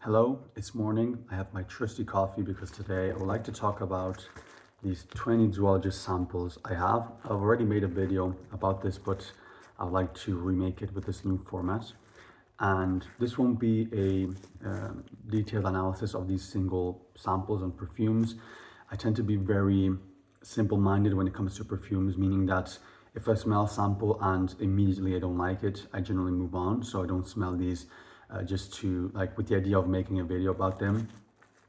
Hello, it's morning. I have my trusty coffee because today I would like to talk about these 20 zoologist samples I have. I've already made a video about this, but I'd like to remake it with this new format. And this won't be a detailed analysis of these single samples and perfumes. I tend to be very simple-minded when it comes to perfumes, meaning that if I smell a sample and immediately I don't like it, I generally move on. So I don't smell these just to with the idea of making a video about them.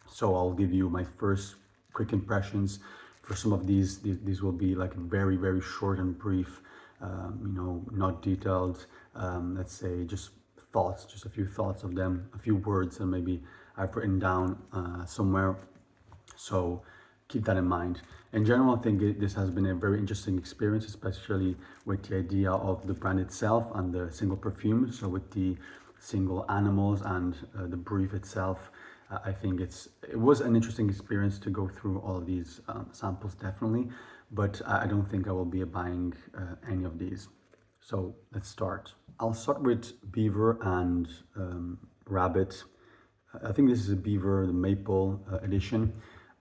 So I'll give you my first quick impressions. For some of these will be like very, very short and brief, not detailed, let's say just thoughts, just a few thoughts of them, a few words, and maybe I've written down somewhere. So keep that in mind. In general, I think this has been a very interesting experience, especially with the idea of the brand itself and the single perfume. So with the single animals and the brief itself, I think it was an interesting experience to go through all of these samples, definitely. But I don't think I will be buying any of these. So let's start. I'll start with beaver and rabbit. I think this is a beaver, the maple edition.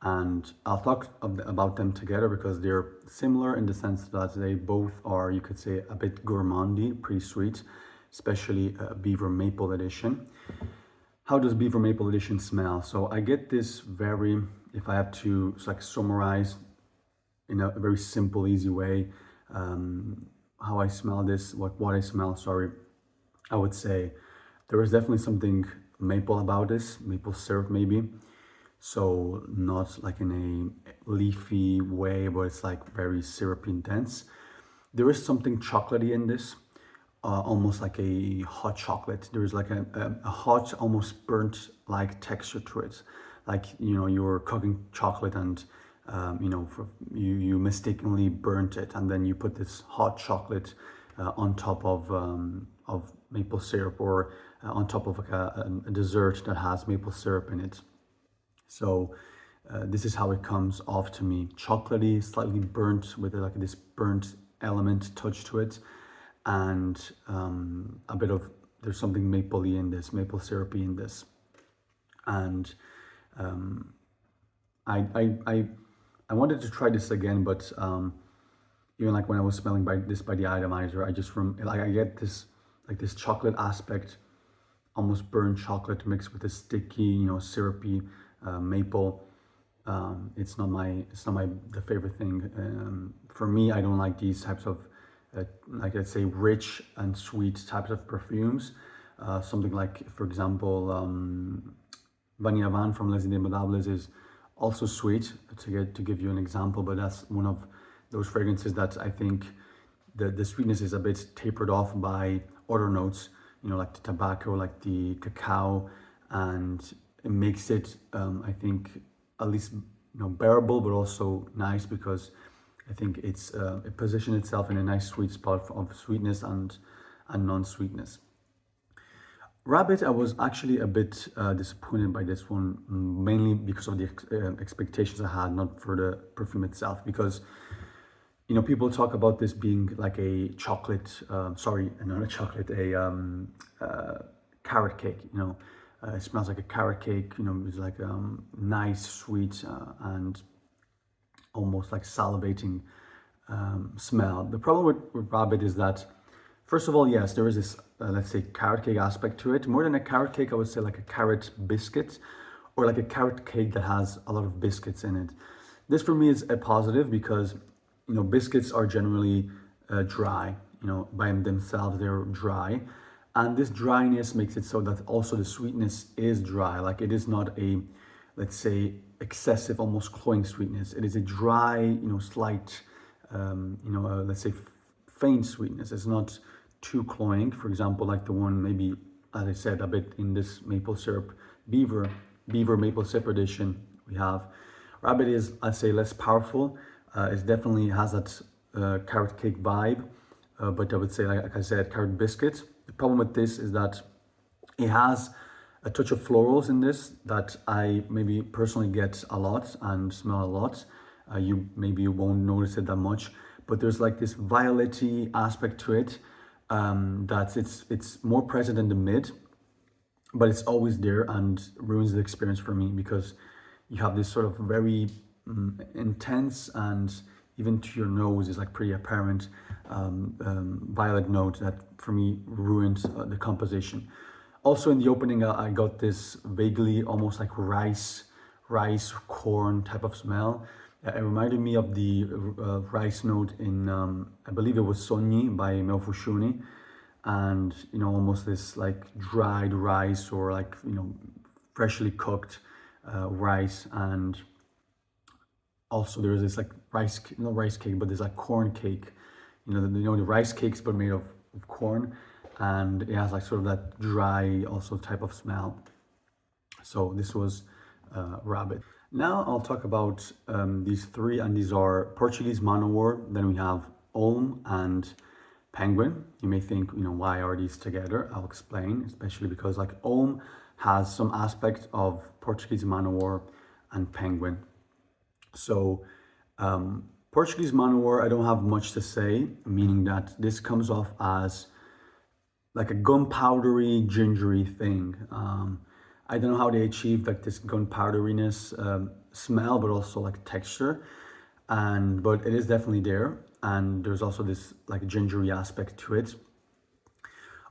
And I'll talk about them together because they're similar in the sense that they both are, you could say, a bit gourmandy, pretty sweet, especially Beaver Maple Edition. How does Beaver Maple Edition smell? So I get this very, if I have to summarize in a very simple, easy way, how I smell this, what I smell, sorry, I would say there is definitely something maple about this, maple syrup maybe. So not like in a leafy way, but it's like very syrupy intense. There is something chocolatey in this, almost like a hot chocolate. There is like a hot, almost burnt like texture to it. Like, you're cooking chocolate and, you mistakenly burnt it. And then you put this hot chocolate on top of maple syrup, or on top of a dessert that has maple syrup in it. So this is how it comes off to me. Chocolatey, slightly burnt with this burnt element touch to it. And a bit of, there's something mapley in this, maple syrupy in this. And I wanted to try this again, but even like when I was smelling by the atomizer, I get this chocolate aspect, almost burnt chocolate mixed with a sticky, syrupy maple. It's not the favorite thing. For me, I don't like these types of let's say rich and sweet types of perfumes. Something like, for example, Vanilla Van from Les Indemodables is also sweet, to give you an example, but that's one of those fragrances that I think the sweetness is a bit tapered off by other notes, like the tobacco, like the cacao, and it makes it, I think, at least bearable, but also nice, because I think it positions itself in a nice sweet spot of sweetness and non-sweetness. Rabbit, I was actually a bit disappointed by this one, mainly because of the expectations I had, not for the perfume itself, because people talk about this being like a chocolate, sorry, not a chocolate, a carrot cake, it smells like a carrot cake, it's like nice, sweet, and almost like salivating smell. The problem with rabbit is that, first of all, yes, there is this, let's say, carrot cake aspect to it. More than a carrot cake, I would say like a carrot biscuit, or like a carrot cake that has a lot of biscuits in it. This for me is a positive because, biscuits are generally dry, by themselves, they're dry. And this dryness makes it so that also the sweetness is dry. Like, it is not a, let's say, excessive, almost cloying sweetness. It is a dry, slight, let's say faint sweetness. It's not too cloying. For example, like the one, maybe, as I said, a bit in this maple syrup, Beaver Maple Syrup Edition we have. Rabbit is, I'd say, less powerful. It definitely has that carrot cake vibe, but I would say, like I said, carrot biscuit. The problem with this is that it has a touch of florals in this that I maybe personally get a lot and smell a lot. You won't notice it that much, but there's like this violet-y aspect to it, that it's more present in the mid, but it's always there and ruins the experience for me because you have this sort of very intense and even to your nose is like pretty apparent violet note that for me ruined the composition. Also in the opening, I got this vaguely almost like rice corn type of smell. It reminded me of the rice note in I believe it was Sogni by Meofushuni, and almost this like dried rice or like freshly cooked rice, and also there's this like rice, not rice cake, but there's like corn cake. The rice cakes, but made of corn, and it has like sort of that dry also type of smell. So this was rabbit. Now I'll talk about these three, and these are Portuguese manowar. Then we have Olm and Penguin. You may think, why are these together? I'll explain, especially because like Olm has some aspect of Portuguese manowar and Penguin. So Portuguese manowar, I don't have much to say, meaning that this comes off as like a gunpowdery, gingery thing. I don't know how they achieved like this gunpowderiness smell, but also like texture. But it is definitely there. And there's also this like gingery aspect to it.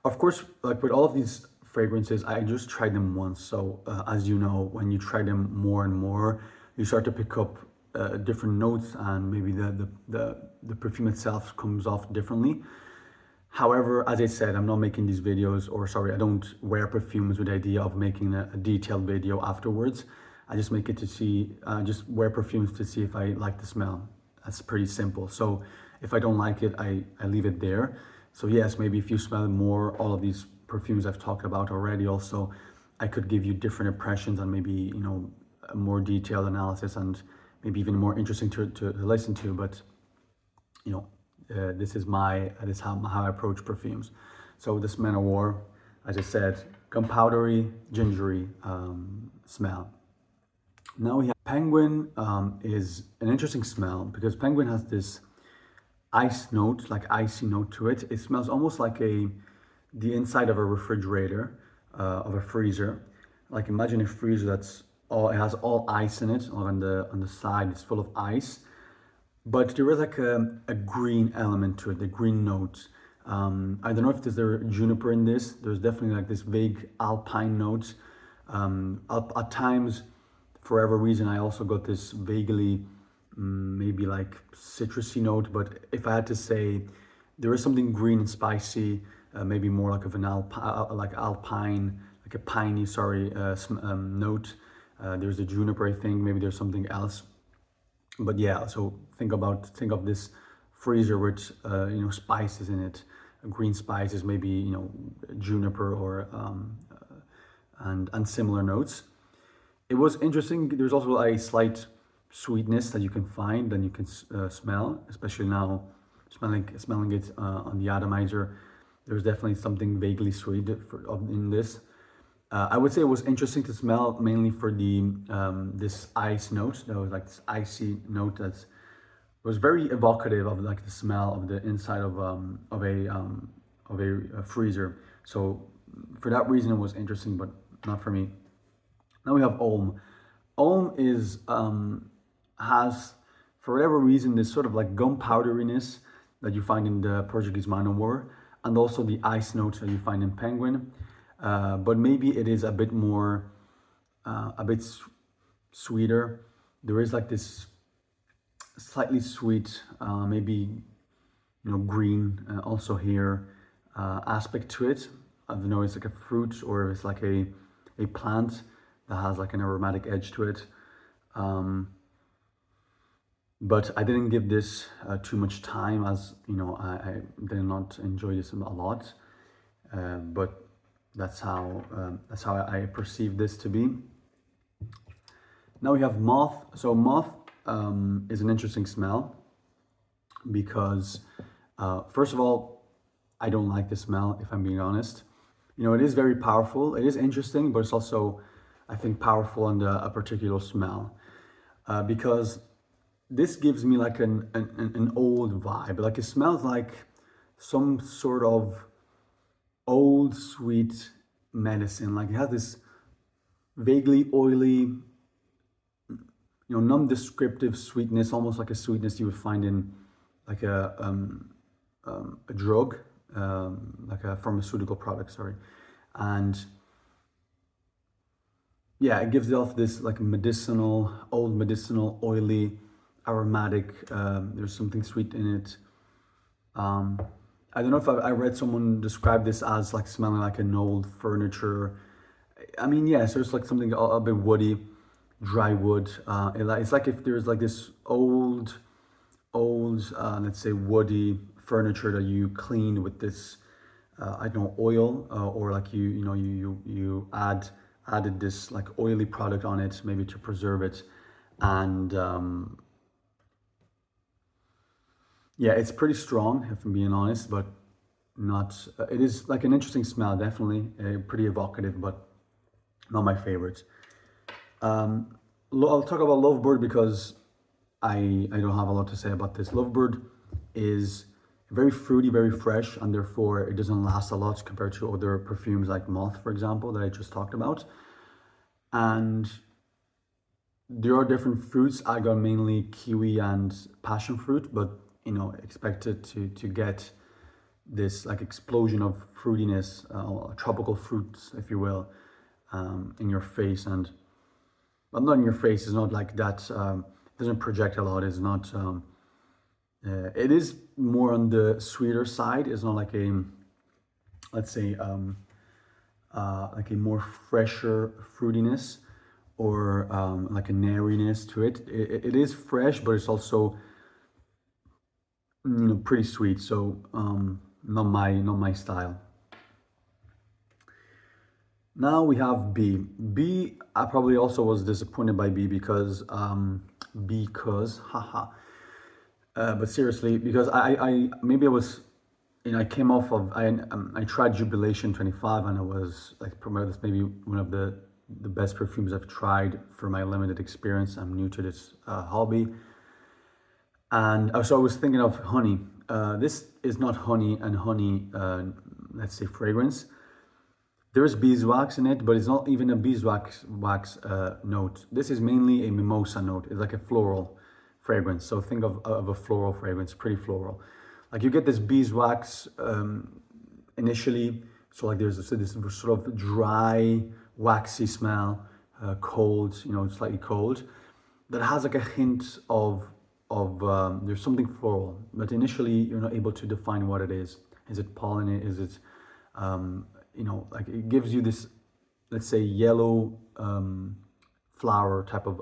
Of course, like with all of these fragrances, I just tried them once. So as you know, when you try them more and more, you start to pick up different notes, and maybe the perfume itself comes off differently. However, as I said, I'm not making these videos, or sorry, I don't wear perfumes with the idea of making a detailed video afterwards. I just make it to see, just wear perfumes to see if I like the smell. That's pretty simple. So if I don't like it, I leave it there. So yes, maybe if you smell more all of these perfumes I've talked about already, also, I could give you different impressions and maybe, a more detailed analysis and maybe even more interesting to listen to. But, this is how I approach perfumes. So this Man of War, as I said, gunpowdery, gingery smell. Now we have Penguin. Is an interesting smell because Penguin has this ice note, like icy note to it. It smells almost like the inside of a refrigerator, of a freezer. Like imagine a freezer it has all ice in it, or on the side it's full of ice. But there is like a green element to it, the green note. I don't know if there's a juniper in this. There's definitely like this vague alpine note. At times, for whatever reason, I also got this vaguely maybe like citrusy note. But if I had to say, there is something green and spicy, maybe more like of an alpine, like a piney, note. There's the juniper, I think. Maybe there's something else. But yeah, so think of this freezer with spices in it, green spices, maybe juniper or and similar notes. It was interesting. There's also a slight sweetness that you can find and you can smell, especially now smelling it on the atomizer. There's definitely something vaguely sweet in this. I would say it was interesting to smell mainly for the this ice note. There was like this icy note that was very evocative of like the smell of the inside of a freezer. So for that reason, it was interesting, but not for me. Now we have Olm. Olm is has, for whatever reason, this sort of like gunpowderiness that you find in the Portuguese Manowar, and also the ice notes that you find in Penguin. But maybe it is a bit more, a bit sweeter. There is like this slightly sweet, maybe green, also here aspect to it. I don't know, it's like a fruit or it's like a plant that has like an aromatic edge to it. But I didn't give this too much time, as I did not enjoy this a lot. But that's how I perceive this to be. Now we have Moth. So Moth is an interesting smell because first of all, I don't like the smell, if I'm being honest. It is very powerful. It is interesting, but it's also, I think, powerful on a particular smell because this gives me like an old vibe. Like it smells like some sort of old sweet medicine. Like it has this vaguely oily, non-descriptive sweetness, almost like a sweetness you would find in like a drug, like a pharmaceutical product, sorry. And yeah, it gives off this like medicinal, old medicinal, oily, aromatic. There's something sweet in it. I don't know if I read someone describe this as like smelling like an old furniture. I mean, yes, there's like something a bit woody, dry wood. It's like if there's like this old, let's say woody furniture that you clean with this, I don't know, oil, or like you added this like oily product on it, maybe to preserve it, and yeah, it's pretty strong if I'm being honest, but not. It is like an interesting smell, definitely, pretty evocative, but not my favorite. I'll talk about Lovebird because I don't have a lot to say about this. Lovebird is very fruity, very fresh, and therefore it doesn't last a lot compared to other perfumes like Moth, for example, that I just talked about. And there are different fruits. I got mainly kiwi and passion fruit, but expected to get this like explosion of fruitiness, tropical fruits, if you will, in your face. And well, not in your face. It's not like that. It doesn't project a lot. It's not. It is more on the sweeter side. It's not like a, let's say, like a more fresher fruitiness, or like a nariness to it. It is fresh, but it's also pretty sweet. So not my style. Now we have B. B, I probably also was disappointed by B because haha. But seriously, because I maybe I was, I came off of, I tried Jubilation 25, and I was like promoted as maybe one of the best perfumes I've tried for my limited experience. I'm new to this hobby. And so I was thinking of honey. This is not honey and honey, let's say fragrance. There's beeswax in it, but it's not even a beeswax note. This is mainly a mimosa note. It's like a floral fragrance. So think of a floral fragrance, pretty floral. Like you get this beeswax initially. So like there's this sort of dry, waxy smell, cold, slightly cold, that has like a hint of there's something floral, but initially you're not able to define what it is. Is it pollen? Is it like it gives you this, let's say, yellow flower type of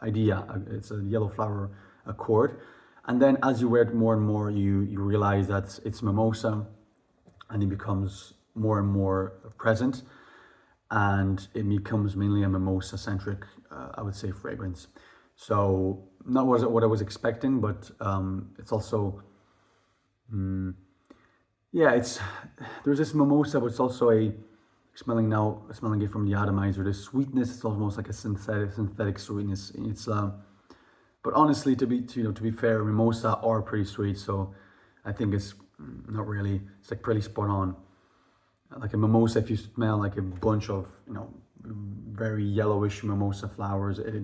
idea. It's a yellow flower accord, and then as you wear it more and more, you realize that it's mimosa, and it becomes more and more present, and it becomes mainly a mimosa centric, I would say, fragrance. So not what I was expecting, but it's also yeah, there's this mimosa, but it's also smelling it from the atomizer. The sweetness is almost like a synthetic sweetness. It's but honestly, to be fair, mimosa are pretty sweet, so I think it's not really. It's like pretty spot on. Like a mimosa, if you smell like a bunch of very yellowish mimosa flowers, they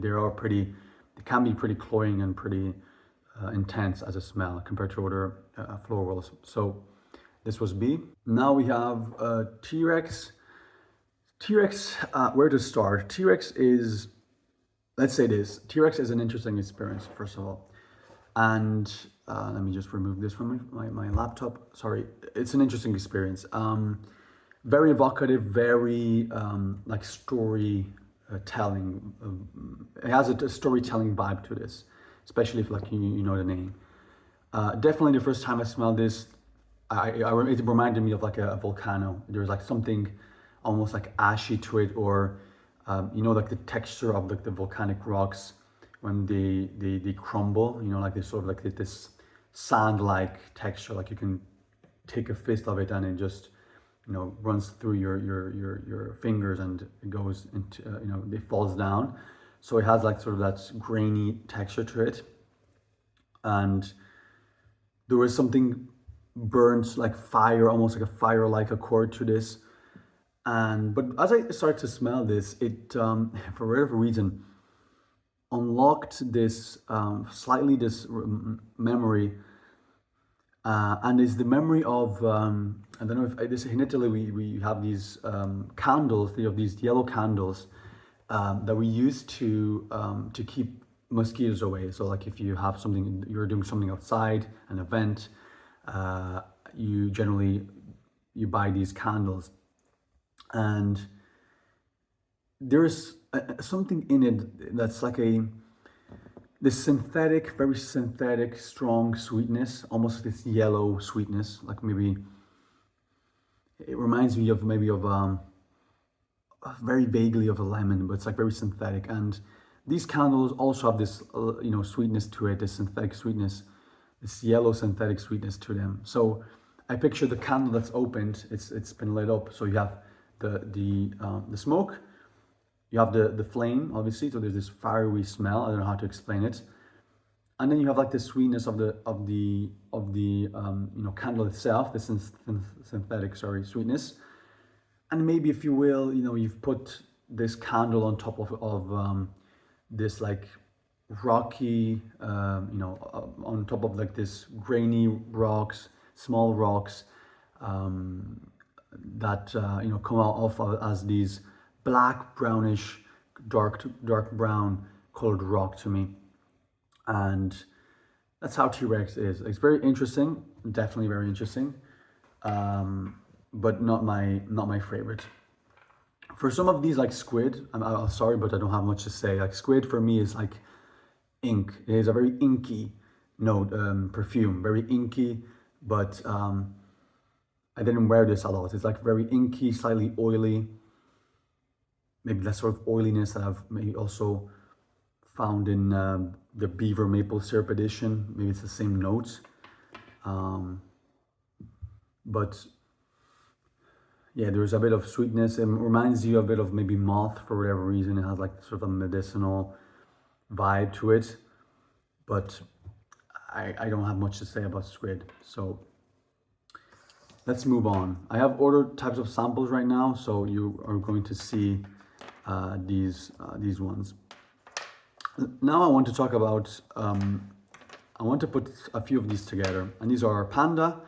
can be pretty cloying and pretty intense as a smell compared to other florals. So this was B. Now we have T-Rex. T-Rex, where to start? T-Rex is, let's say this, T-Rex is an interesting experience, first of all. And let me just remove this from my laptop. Sorry, it's an interesting experience. Very evocative, very like story telling. It has a storytelling vibe to this, especially if like you know the name. Definitely the first time I smelled this, it reminded me of like a volcano. There's like something almost like ashy to it, or like the texture of like the volcanic rocks when they crumble. Like they sort of like this sand-like texture. Like you can take a fist of it and it just runs through your fingers and it goes into it falls down. So it has like sort of that grainy texture to it, and there was something burnt like fire, almost like a fire-like accord to this. But as I started to smell this, it for whatever reason unlocked this slightly this memory, and it's the memory of I don't know if this in Italy we have these candles, these yellow candles that we use to keep mosquitoes away. So like if you have something, you're doing something outside, an event, you generally you buy these candles, and there's something in it that's like this synthetic, very synthetic, strong sweetness, almost this yellow sweetness. Like maybe it reminds me of maybe of very vaguely of a lemon, but it's like very synthetic. And these candles also have this sweetness to it, this synthetic sweetness, this yellow synthetic sweetness to them. So I picture the candle that's opened, it's been lit up. So you have the smoke, you have the flame, obviously. So there's this fiery smell. I don't know how to explain it. And then you have like the sweetness of the candle itself, the synthetic sweetness. And maybe, if you will, you've put this candle on top of this like rocky, on top of like this grainy rocks, small rocks, that come out off as these black, brownish, dark brown colored rock to me. And that's how T-Rex is. It's very interesting, definitely very interesting, but not my favorite. For some of these, like squid, I'm sorry, but I don't have much to say. Like squid for me is like ink. It is a very inky note, perfume, very inky, but I didn't wear this a lot. It's like very inky, slightly oily. Maybe that sort of oiliness that I've maybe also found in the Beaver Maple Syrup edition. Maybe it's the same notes. But yeah, there's a bit of sweetness. It reminds you a bit of maybe moth for whatever reason. It has like sort of a medicinal vibe to it. But I don't have much to say about squid. So let's move on. I have ordered types of samples right now, so you are going to see these ones. Now I want to talk about, I want to put a few of these together, and these are panda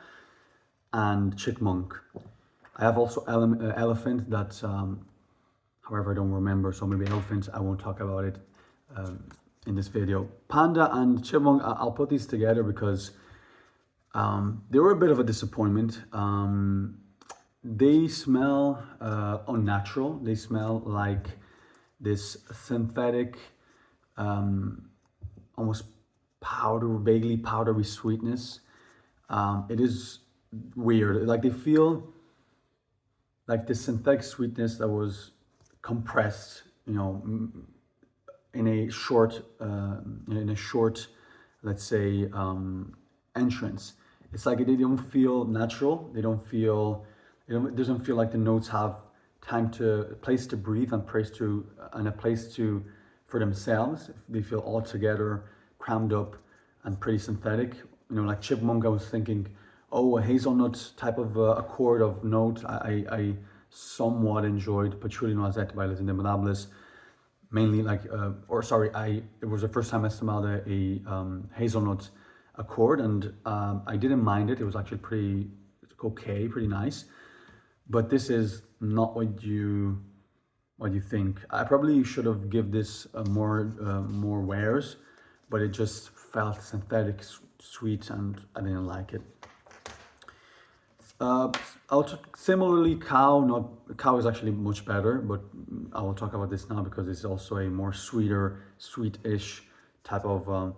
and chipmunk. I have also elephant that, however, I don't remember, so maybe elephant, I won't talk about it in this video. Panda and chipmunk, I'll put these together because they were a bit of a disappointment. They smell unnatural. They smell like this synthetic, almost vaguely powdery sweetness. It is weird. Like they feel like this synthetic sweetness that was compressed, in a short, let's say, entrance. It's like they don't feel natural. It doesn't feel like the notes have a place to breathe and a place for themselves. They feel all together, crammed up, and pretty synthetic. Like chipmunk, I was thinking, oh, a hazelnut type of accord of note. I somewhat enjoyed patchouli noisette by Les Indemonables. Mainly like, it was the first time I smelled a hazelnut accord, and I didn't mind it. It was actually pretty okay, pretty nice. But this is not what you think. I probably should have give this more wears, but it just felt synthetic, sweet, and I didn't like it. Similarly, cow is actually much better, but I will talk about this now because it's also a more sweetish type of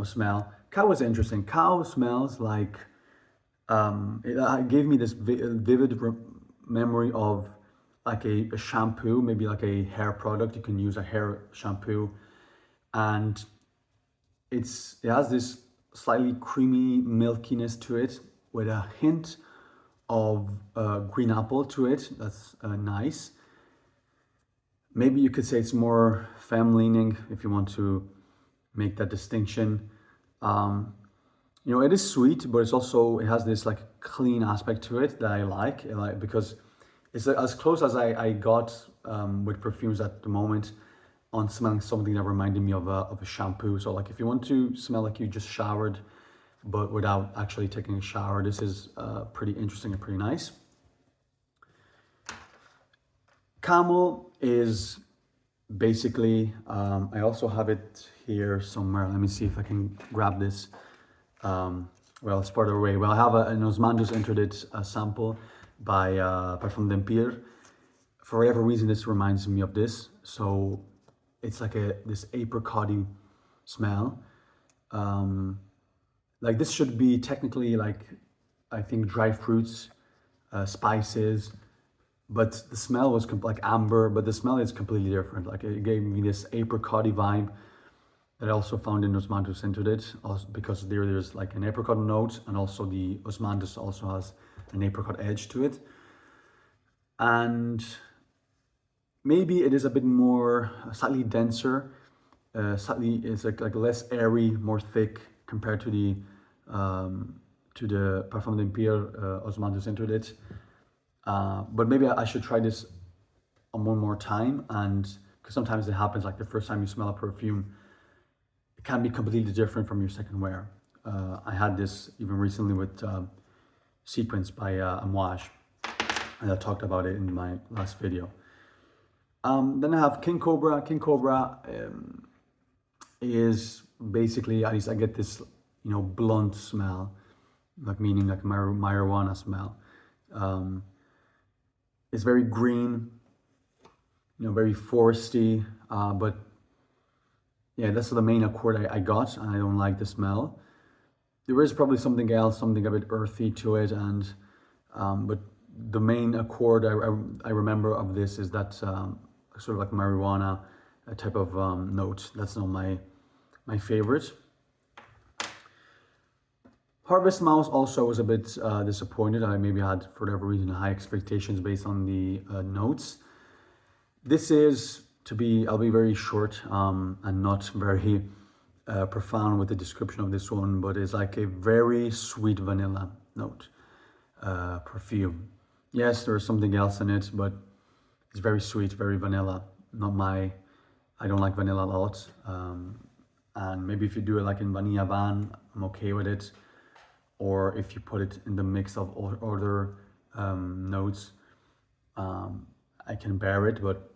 smell. Cow is interesting. Cow smells like, it gave me this vivid memory of like a shampoo, maybe like a hair product. You can use a hair shampoo, and it has this slightly creamy milkiness to it with a hint of green apple to it. That's nice. Maybe you could say it's more femme-leaning if you want to make that distinction. It is sweet, but it has this like clean aspect to it that I like because It's as close as I got with perfumes at the moment on smelling something that reminded me of a shampoo. So like if you want to smell like you just showered, but without actually taking a shower, this is pretty interesting and pretty nice. Camel is basically, I also have it here somewhere. Let me see if I can grab this. Well, it's further away. Well, I have an Osmanthus Interdit sample by Perfume. For whatever reason, this reminds me of this. So it's like this apricot-y smell. Like this should be technically like, I think dry fruits, spices, but the smell was like amber, but the smell is completely different. Like it gave me this apricot-y vibe that I also found in Osmanthus Interdit, also because there's like an apricot note, and also the Osmanthus also has an apricot edge to it. And maybe it is a bit more, slightly denser, slightly, it's like less airy, more thick compared to the Parfum d'Empire Osmanthus Interdit. But maybe I should try this one more time, and because sometimes it happens, like the first time you smell a perfume, it can be completely different from your second wear. I had this even recently with Sequence by Amouage, and I talked about it in my last video. Then I have King Cobra. King Cobra is basically, at least I get this, blunt smell, like meaning like marijuana smell. It's very green, very foresty, but yeah, that's the main accord I got, and I don't like the smell. There is probably something else, something a bit earthy to it, and but the main accord I remember of this is that sort of like marijuana type of note. That's not my favorite. Harvest Mouse also was a bit disappointed. I maybe had, for whatever reason, high expectations based on the notes. This is, I'll be very short and not very profound with the description of this one, but it's like a very sweet vanilla note, perfume. Yes, there's something else in it, but it's very sweet, very vanilla. I don't like vanilla a lot. And maybe if you do it like in Vanilla Van, I'm okay with it. Or if you put it in the mix of other notes, I can bear it, but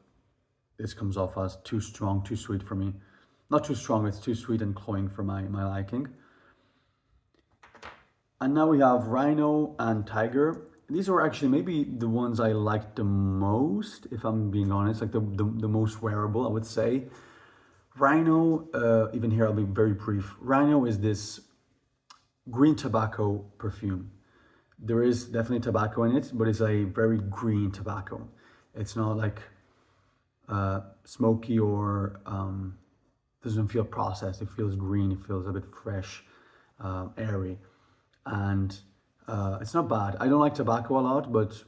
this comes off as too strong, too sweet for me. Not too strong, it's too sweet and cloying for my liking. And now we have Rhino and Tiger. These are actually maybe the ones I liked the most, if I'm being honest, like the most wearable, I would say. Rhino, even here I'll be very brief. Rhino is this green tobacco perfume. There is definitely tobacco in it, but it's a very green tobacco. It's not like smoky or doesn't feel processed. It feels green, it feels a bit fresh, airy. And it's not bad. I don't like tobacco a lot, but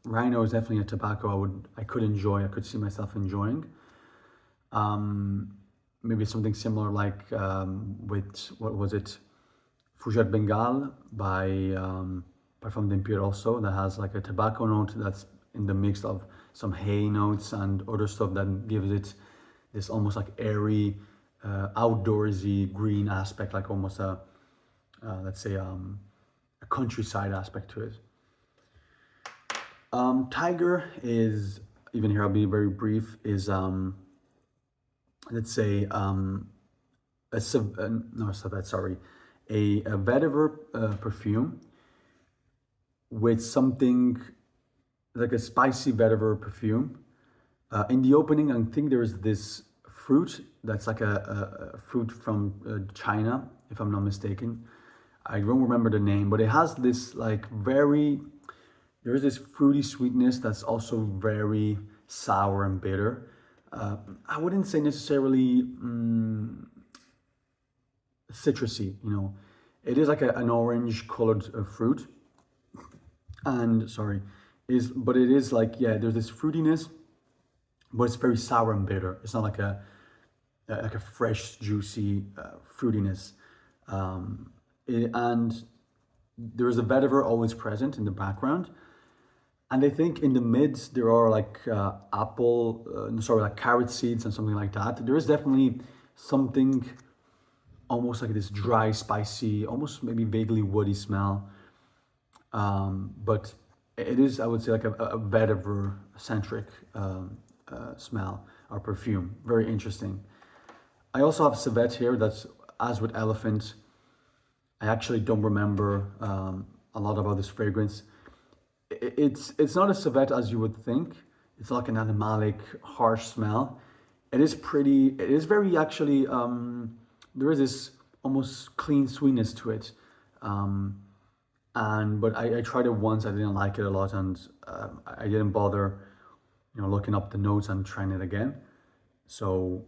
Rhino is definitely a tobacco I could enjoy, I could see myself enjoying. Maybe something similar like with, what was it? Fougère Bengal by Parfum d'Empire also, that has like a tobacco note that's in the mix of some hay notes and other stuff that gives it this almost like airy, outdoorsy green aspect, like almost a, let's say, a countryside aspect to it. Tiger is, even here I'll be very brief, is let's say a vetiver perfume with something like a spicy vetiver perfume. In the opening, I think there is this fruit that's like a fruit from China, if I'm not mistaken. I don't remember the name, but it has this like there is this fruity sweetness that's also very sour and bitter. I wouldn't say necessarily citrusy, It is like an orange colored fruit. And but it is like, yeah, there's this fruitiness, but it's very sour and bitter. It's not like a fresh, juicy fruitiness. And there is a vetiver always present in the background. And I think in the mids there are like like carrot seeds and something like that. There is definitely something almost like this dry, spicy, almost maybe vaguely woody smell. But it is, I would say, like a vetiver centric smell or perfume. Very interesting. I also have civet here. That's as with elephant. I actually don't remember a lot about this fragrance. It's not a civet as you would think. It's like an animalic, harsh smell. It is pretty. It is very actually. There is this almost clean sweetness to it. Um, and but I tried it once. I didn't like it a lot, and I didn't bother, looking up the notes and trying it again. So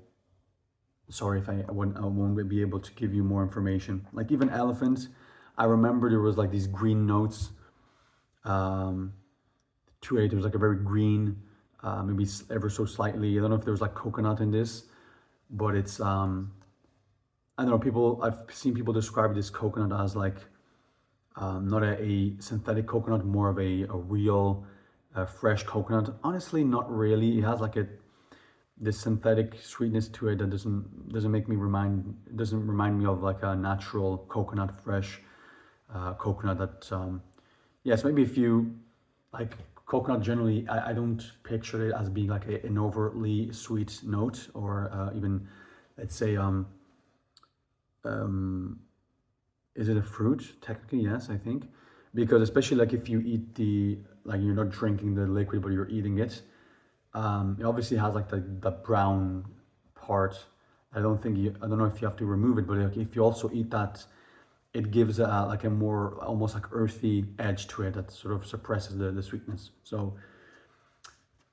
sorry if I won't be able to give you more information. Like even elephants, I remember there was like these green notes um, to it. There was like a very green, maybe ever so slightly. I don't know if there was like coconut in this, but it's I don't know. I've seen people describe this coconut as like not a synthetic coconut, more of a real fresh coconut. Honestly, not really. It has like this synthetic sweetness to it that doesn't remind me of like a natural coconut, fresh coconut. That yes, maybe if you like coconut generally, I don't picture it as being like an overtly sweet note or even let's say um, is it a fruit? Technically, yes, I think. Because especially like if you eat like you're not drinking the liquid, but you're eating it, it obviously has like the brown part. I don't know if you have to remove it, but like if you also eat that, it gives like a more almost like earthy edge to it that sort of suppresses the sweetness. So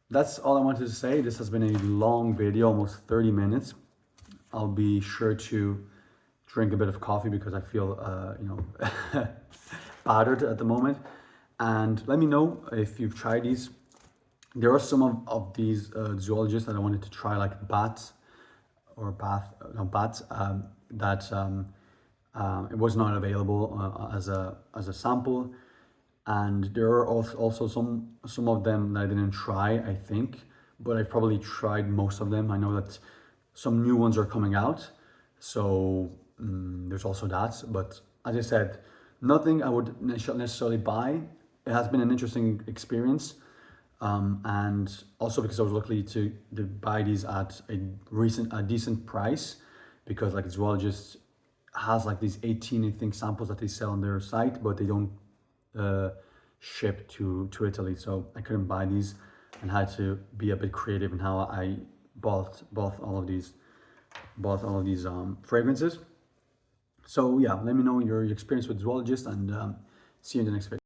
that's all I wanted to say. This has been a long video, almost 30 minutes. I'll be sure to drink a bit of coffee because I feel, battered at the moment. And let me know if you've tried these. There are some of these zoologists that I wanted to try, like bats or bats, that it was not available as a sample. And there are also some of them that I didn't try, I think, but I've probably tried most of them. I know that some new ones are coming out, so there's also that. But as I said, nothing I would necessarily buy. It has been an interesting experience, and also because I was lucky to buy these at a decent price, because like Zoologist has like these 18 I think samples that they sell on their site, but they don't ship to Italy, so I couldn't buy these and had to be a bit creative in how I bought all of these fragrances. So yeah, let me know your experience with Zoologist, and see you in the next video.